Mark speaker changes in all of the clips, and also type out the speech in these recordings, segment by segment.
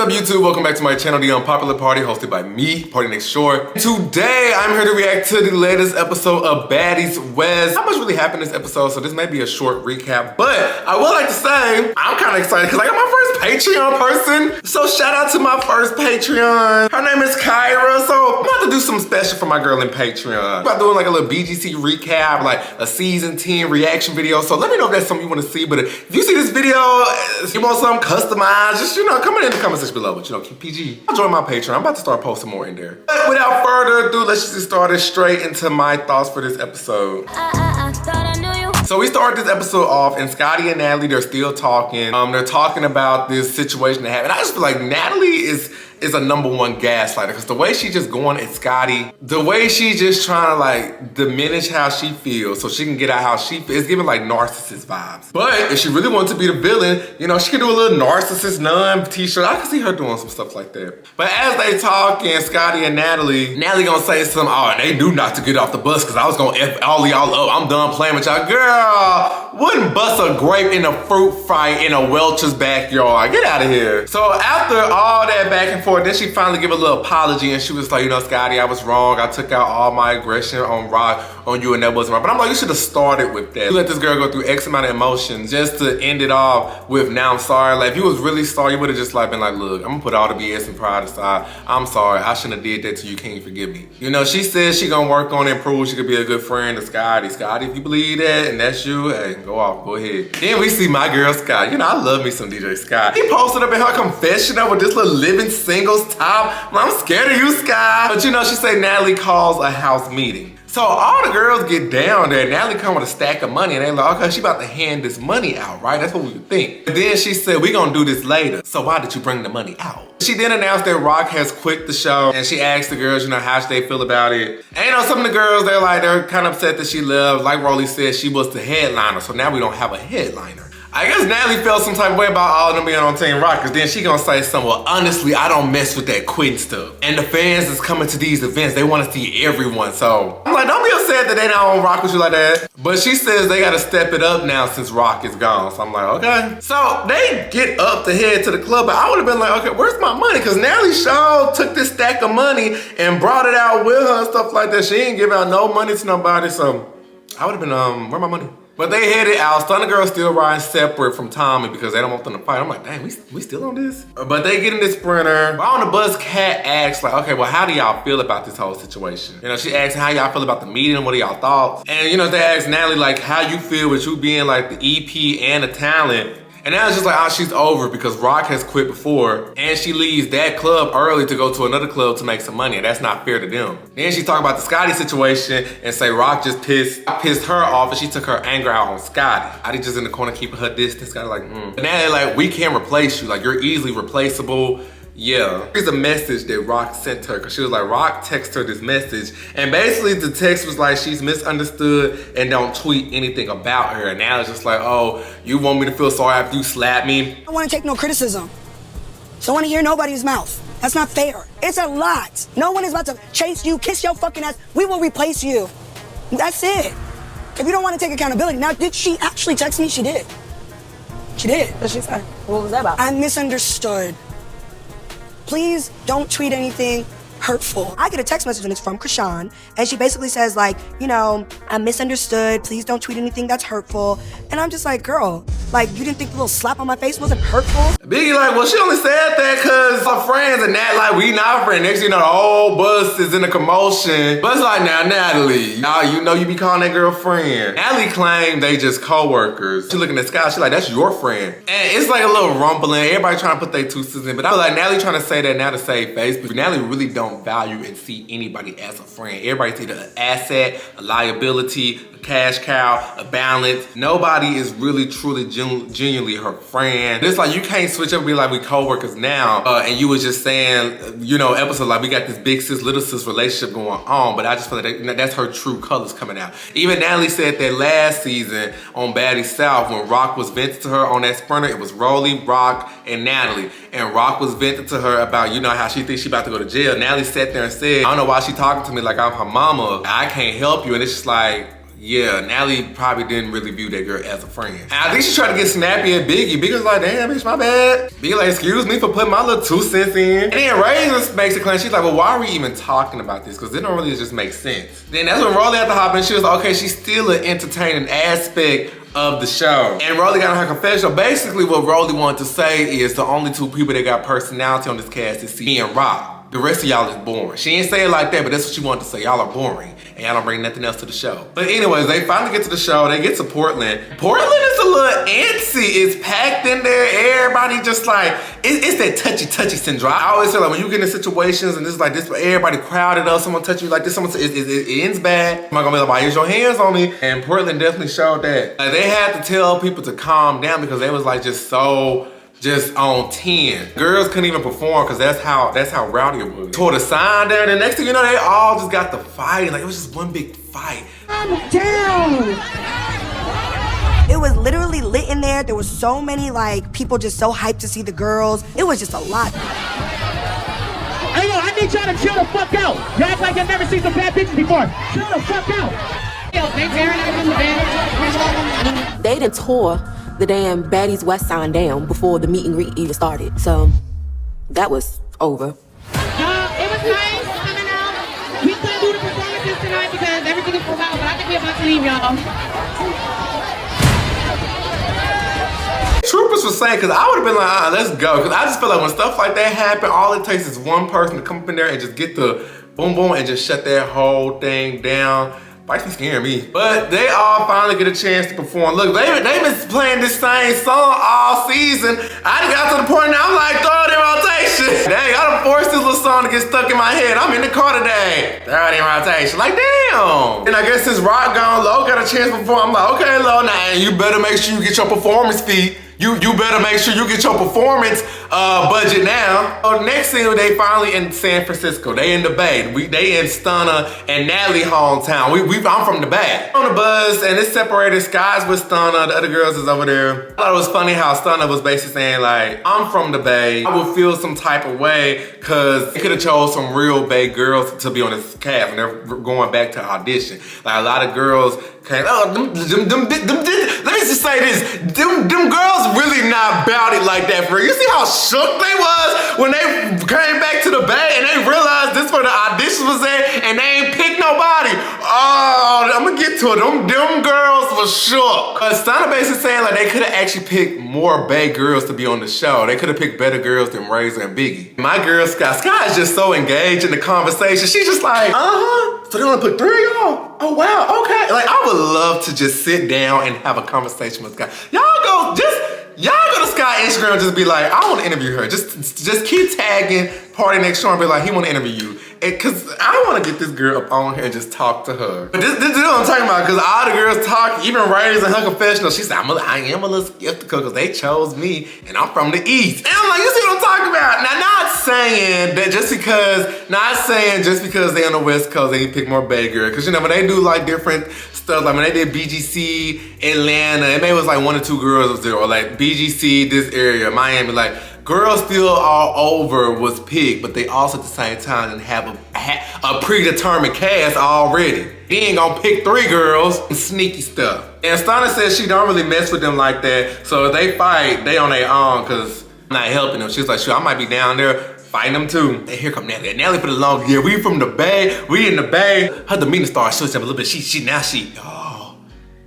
Speaker 1: up, YouTube? Welcome back to my channel, The Unpopular Party, hosted by me, Party Next Short. Today, I'm here to react to the latest episode of Baddies West. Not much really happened in this episode, so this may be a short recap, but I would like to say, I'm kind of excited because I got my first Patreon person. So shout out to my first Patreon. Her name is Kyra, so I'm about to do something special for my girl in Patreon. I'm about doing like a little BGC recap, like a season 10 reaction video. So let me know if that's something you want to see, but if you see this video, if you want something customized, just, comment in the comment section below, but keep PG. I'll join my Patreon. I'm about to start posting more in there. But without further ado, let's just get started straight into my thoughts for this episode. So we started this episode off, and Scotty and Natalie, they're still talking. They're talking about this situation that happened. I just feel like Natalie is a #1 gaslighter, because the way she just going at Scotty, the way she just trying to like diminish how she feels so she can get out how she feels, it's giving like narcissist vibes. But if she really wants to be the villain, she can do a little narcissist nun t-shirt. I can see her doing some stuff like that. But as they talking, Scotty and Natalie gonna say something, oh, and they knew not to get off the bus because I was gonna F all y'all up. I'm done playing with y'all. Girl, wouldn't bust a grape in a fruit fight in a Welch's backyard. Get out of here. So after all that back and forth, then she finally gave a little apology, and she was like, Scotty, I was wrong. I took out all my aggression on you, and that wasn't right. But I'm like, you should have started with that. You let this girl go through X amount of emotions just to end it off with, now I'm sorry. Like, if you was really sorry, you would have just like been like, look, I'm gonna put all the BS and pride aside. I'm sorry. I shouldn't have did that to you. Can you forgive me? She says she gonna work on it and prove she could be a good friend to Scotty. Scotty, if you believe that and that's you, hey, go off, go ahead. Then we see my girl Scott. I love me some DJ Scott. He posted up in her confessional with this little living singles top. I'm scared of you, Scott. But she say Natalie calls a house meeting. So all the girls get down there. Natalie come with a stack of money, and they like, okay, she about to hand this money out, right? That's what we would think. But then she said, we gonna do this later. So why did you bring the money out? She then announced that Rock has quit the show, and she asked the girls, how should they feel about it? And some of the girls, they're kind of upset that she left. Like Rolly said, she was the headliner, so now we don't have a headliner. I guess Natalie felt some type of way about all of them being on Team Rock, because then she gonna say something, well, honestly, I don't mess with that quitting stuff. And the fans is coming to these events, they wanna see everyone, so. I'm like, don't be upset that they not on Rock with you like that. But she says they gotta step it up now since Rock is gone, so I'm like, okay. So they get up to head to the club, but I would've been like, okay, where's my money? Because Natalie Shaw took this stack of money and brought it out with her and stuff like that. She ain't give out no money to nobody, so I would've been, where's my money? But they headed out. Stunner Girls still riding separate from Tommy because they don't want them to fight. I'm like, dang, we still on this? But they get in this Sprinter. While on the bus, Kat asks, like, okay, well, how do y'all feel about this whole situation? She asks how y'all feel about the meeting, what are y'all thoughts? And they ask Natalie, like, how you feel with you being like the EP and the talent. And now it's just like, oh, she's over because Rock has quit before, and she leaves that club early to go to another club to make some money, and that's not fair to them. Then she talk about the Scotty situation and say Rock just pissed her off, and she took her anger out on Scotty. Scotty just in the corner keeping her distance. Scotty like, And now they're like, we can't replace you. Like, you're easily replaceable. Yeah. Here's a message that Rock sent her, because she was like, Rock texted her this message, and basically the text was like, she's misunderstood and don't tweet anything about her. And now it's just like, oh, you want me to feel sorry after you slap me?
Speaker 2: I don't want to take no criticism. So I want to hear nobody's mouth. That's not fair. It's a lot. No one is about to chase you, kiss your fucking ass. We will replace you. That's it. If you don't want to take accountability. Now, did she actually text me? She did. She did.
Speaker 3: What she said? What was that about?
Speaker 2: I misunderstood. Please don't tweet anything hurtful. I get a text message and it's from Krishan, and she basically says like, I misunderstood. Please don't tweet anything that's hurtful. And I'm just like, girl, like, you didn't think the little slap on my face wasn't hurtful?
Speaker 1: Biggie like, well, she only said that because her friends and that, like, we not friends. Next thing you know, the whole bus is in a commotion. But it's like, now, Natalie, now you be calling that girl friend. Natalie claimed they just co-workers. She looking at Scott, she like, that's your friend. And it's like a little rumbling. Everybody trying to put their 2 cents in. But I was like, Natalie trying to say that now to save face. But Natalie really don't value and see anybody as a friend. Everybody's either an asset, a liability, a cash cow, a balance. Nobody is really, truly, genuinely her friend. It's like, you can't switch up and be like, we co-workers now. And you was just saying, episode like, we got this big sis, little sis relationship going on. But I just feel like that's her true colors coming out. Even Natalie said that last season on Baddies South, when Rock was vented to her on that Sprinter, it was Rolly, Rock, and Natalie. And Rock was vented to her about, how she thinks she about to go to jail. Natalie sat there and said, I don't know why she talking to me like I'm her mama. I can't help you. And it's just like, yeah, Natalie probably didn't really view that girl as a friend. And I think she tried to get snappy at Biggie. Biggie was like, damn, bitch, my bad. Biggie like, excuse me for putting my little 2 cents in. And then Ray makes it clear, she's like, well, why are we even talking about this? Because it don't really just make sense. Then that's when Rolly had to hop in. She was like, okay, she's still an entertaining aspect of the show. And Rolly got on her confessional. Basically, what Rolly wanted to say is the only 2 people that got personality on this cast is me and Rob. The rest of y'all is boring. She didn't say it like that, but that's what she wanted to say. Y'all are boring, and y'all don't bring nothing else to the show. But anyways, they finally get to the show. They get to Portland. Portland is a little antsy. It's packed in there. Everybody just like, it's that touchy syndrome. I always say like when you get in situations and this is like this, everybody crowded up, someone touch you like this, someone it ends bad. I'm not gonna be like, why use your hands on me? And Portland definitely showed that. Like, they had to tell people to calm down because they was like just on 10. Girls couldn't even perform because that's how rowdy it was. Tore the sign down, and next thing you know, they all just got to fighting. Like, it was just one big fight.
Speaker 2: I'm down. It was literally lit in there. There was so many like people just so hyped to see the girls. It was just a lot.
Speaker 3: Hey, yo, I need y'all to chill the fuck out. You act like you've never seen some bad bitches before. Chill the fuck out. Yo, they tearing out in the bed.
Speaker 4: They done tore the damn Baddies West sign down before the meet and greet even started. So that was over.
Speaker 3: It was nice coming out. We couldn't do the performances tonight because everything is pulled out, but I think we're about to leave, y'all.
Speaker 1: Troopers was saying, because I would have been like, let's go. Because I just feel like when stuff like that happen, all it takes is one person to come up in there and just get the boom boom and just shut that whole thing down. Might be scaring me. But they all finally get a chance to perform. Look, they've been playing this same song all season. I done got to the point now I'm like, throw it in rotation. Dang, I done forced this little song to get stuck in my head. I'm in the car today. Throw it in rotation. Like, damn. And I guess since Rock gone, Lo got a chance to perform. I'm like, okay, Lo, now you better make sure you get your performance fee. You better make sure you get your performance budget now. So next thing, they finally in San Francisco. They in the Bay. They in Stunner and Natalie hometown. I'm from the Bay. On the bus, and it's separated. Sky's with Stunner. The other girls is over there. I thought it was funny how Stunner was basically saying like, I'm from the Bay. I would feel some type of way because they could have chose some real Bay girls to be on this cast, and they're going back to audition. Like, a lot of girls came, oh, let me just say this. Them girls really not about it like that for real. You see how shook they was when they came back to the Bay and they realized this where the audition was at and they ain't picked nobody. Oh, I'm gonna get to it. Them girls was shook. Stunner basically saying like they could have actually picked more Bay girls to be on the show. They could have picked better girls than Razor and Biggie. My girl Sky is just so engaged in the conversation. She's just like, so they only put 3 of y'all? Oh wow, okay. Like, I would love to just sit down and have a conversation with Sky. Y'all go to Sky Instagram and just be like, I want to interview her. Just keep tagging Party Next Door and be like, he want to interview you. Cause I want to get this girl up on here and just talk to her. But this is what I'm talking about, cause all the girls talk, even Ray's in her confessional, she said, I am a little skeptical cause they chose me and I'm from the East. And I'm like, you see what I'm talking about? Now, not saying just because they on the West Coast, they pick more Bay girl. Cause you know, when they do like different stuff, like when they did BGC, Atlanta, it maybe was like 1 or 2 girls was there, or like BGC, this area, Miami, like, girls still all over was picked, but they also at the same time didn't have a predetermined cast already. They ain't gonna pick 3 girls and sneaky stuff. And Stunner says she don't really mess with them like that, so if they fight, they on their own, cause I'm not helping them. She's like, sure, I might be down there fighting them too. And here come Natalie. Natalie for the long, yeah, we from the Bay, we in the Bay. Her demeanor started showing up a little bit. Oh,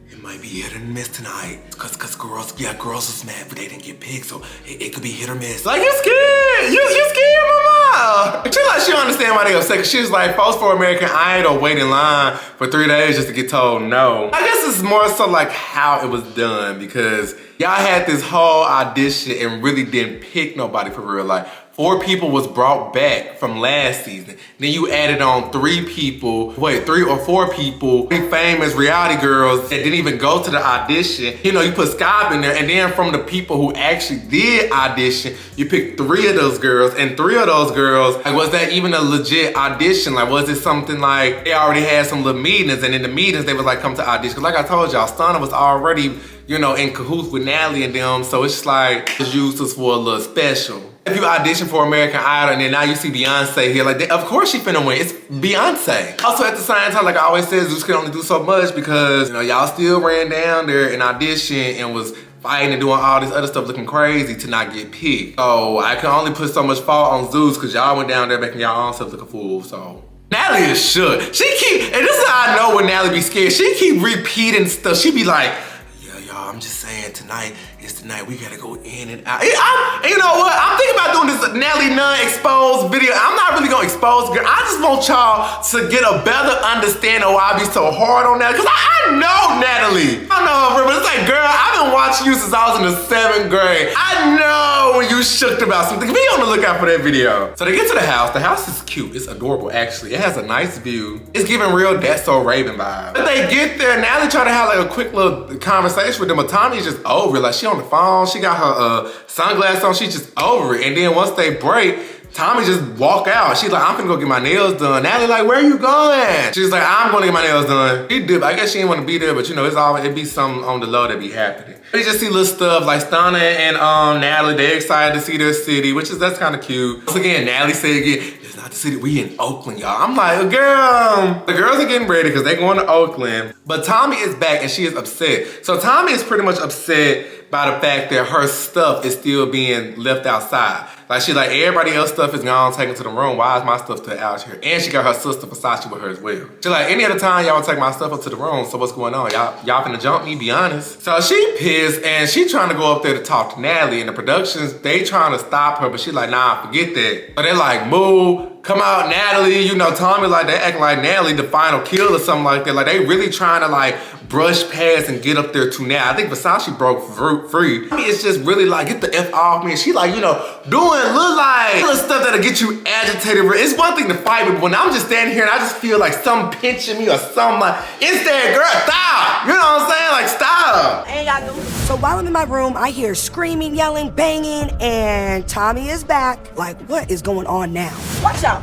Speaker 1: it might be hit or miss tonight. Cause girls was mad, but they didn't get picked, so it could be hit or miss. Like, you scared? You scared, mama? She like, she don't understand why they upset, cause she was like, folks for American Idol wait in line for 3 days just to get told no. I guess it's more so like how it was done, because y'all had this whole audition and really didn't pick nobody for real. Like, 4 people was brought back from last season. Then you added on 3 or 4 people, big famous reality girls that didn't even go to the audition. You know, you put Sky in there, and then from the people who actually did audition, you picked 3 of those girls, and 3 of those girls, like, was that even a legit audition? Like, was it something like they already had some little meetings, and in the meetings they was like, come to audition? Cause like I told y'all, Stunner was already, you know, in cahoots with Natalie and them, so it's just like, it's used us for a little special. If you audition for American Idol and then now you see Beyonce here, like, of course she finna win. It's Beyonce. Also at the same time, like I always say, Zeus can only do so much because, you know, y'all still ran down there and auditioned and was fighting and doing all this other stuff looking crazy to not get picked. So I can only put so much fault on Zeus because y'all went down there making y'all own stuff look a fool, so. Natalie is shook. She keep, and this is how I know when Natalie be scared, she keep repeating stuff. She be like, yeah, y'all, I'm just saying tonight is the night we gotta go in and out. You know what? I'm thinking about doing this Natalie non-exposed video. I'm not really gonna expose girl. I just want y'all to get a better understanding of why I be so hard on that. Cause I know Natalie. I know her, but it's like, girl, I've been watching you since I was in the 7th grade. I know when you shook about something. Be on the lookout for that video. So they get to the house. The house is cute. It's adorable, actually. It has a nice view. It's giving real That's So Raven vibe. But they get there, Natalie try to have like a quick little conversation with them, but Tommy's just over it. Like she on the phone, she got her sunglasses on, she's just over it. And then once they break, Tommy just walk out. She's like, I'm finna go get my nails done. Natalie like, where are you going? She's like, I'm gonna get my nails done. She did, I guess she didn't wanna be there, but you know, it be something on the low that be happening. You just see little stuff like Stana and Natalie, they excited to see their city, that's kind of cute. Once again, Natalie said again, it's not the city, we in Oakland, y'all. I'm like, girl, the girls are getting ready because they going to Oakland. But Tommy is back and she is upset. So Tommy is pretty much upset by the fact that her stuff is still being left outside. Like she's like, everybody else's stuff is gone, taken to the room. Why is my stuff still out here? And she got her sister Versace with her as well. She's like, any other time y'all take my stuff up to the room, so what's going on? Y'all finna jump me, be honest. So she pissed and she trying to go up there to talk to Natalie, and the productions, they trying to stop her, but she's like, nah, forget that. So they're like, moo, come out, Natalie. You know, Tommy, like, they acting like Natalie the final kill or something like that. Like, they really trying to, like, brush past and get up there to now. I think Versace broke free. I mean, it's just really like, get the F off me. And she like, you know, doing little stuff that'll get you agitated. It's one thing to fight, but when I'm just standing here and I just feel like something pinching me or something like, instead, girl, stop. You know what I'm saying? Like, stop.
Speaker 2: Ain't got no. So while I'm in my room, I hear screaming, yelling, banging, and Tommy is back. Like, what is going on now?
Speaker 4: Watch out.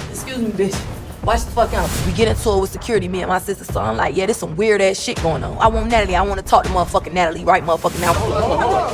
Speaker 4: Excuse me, bitch. Watch the fuck out. We get into it with security, me and my sister, so I'm like, yeah, there's some weird ass shit going on. I want Natalie. I want to talk to motherfucking Natalie right motherfucking now. Hold on.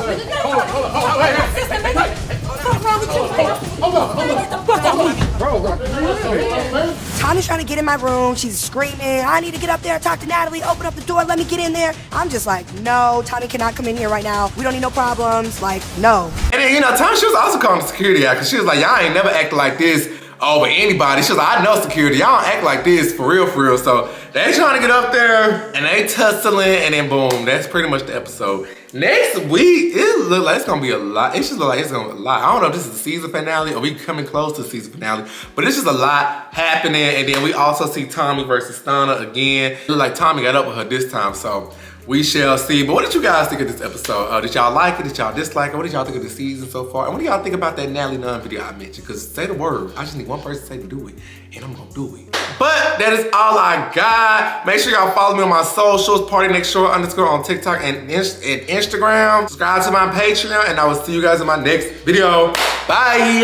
Speaker 2: Tommy's trying to get in my room. She's screaming, I need to get up there, talk to Natalie, open up the door, let me get in there. I'm just like, no, Tommy cannot come in here right now. We don't need no problems. Like, no.
Speaker 1: And then, you know, Tommy, she was also calling the security out because she was like, y'all ain't never acted like this over anybody. She was like, I know security, y'all don't act like this for real. So they trying to get up there and they tussling and then boom, that's pretty much the episode. Next week, it look like it's gonna be a lot. It just look like it's gonna be a lot. I don't know if this is the season finale or we coming close to the season finale, but it's just a lot happening. And then we also see Tommy versus Stana again. It look like Tommy got up with her this time, so we shall see. But what did you guys think of this episode? Did y'all like it? Did y'all dislike it? What did y'all think of the season so far? And what do y'all think about that Natalie Nunn video I mentioned? Because say the word. I just need one person to say to do it, and I'm gonna do it. But that is all I got. Make sure y'all follow me on my socials, _partynext_short_ on TikTok and Instagram. Subscribe to my Patreon, and I will see you guys in my next video. Bye.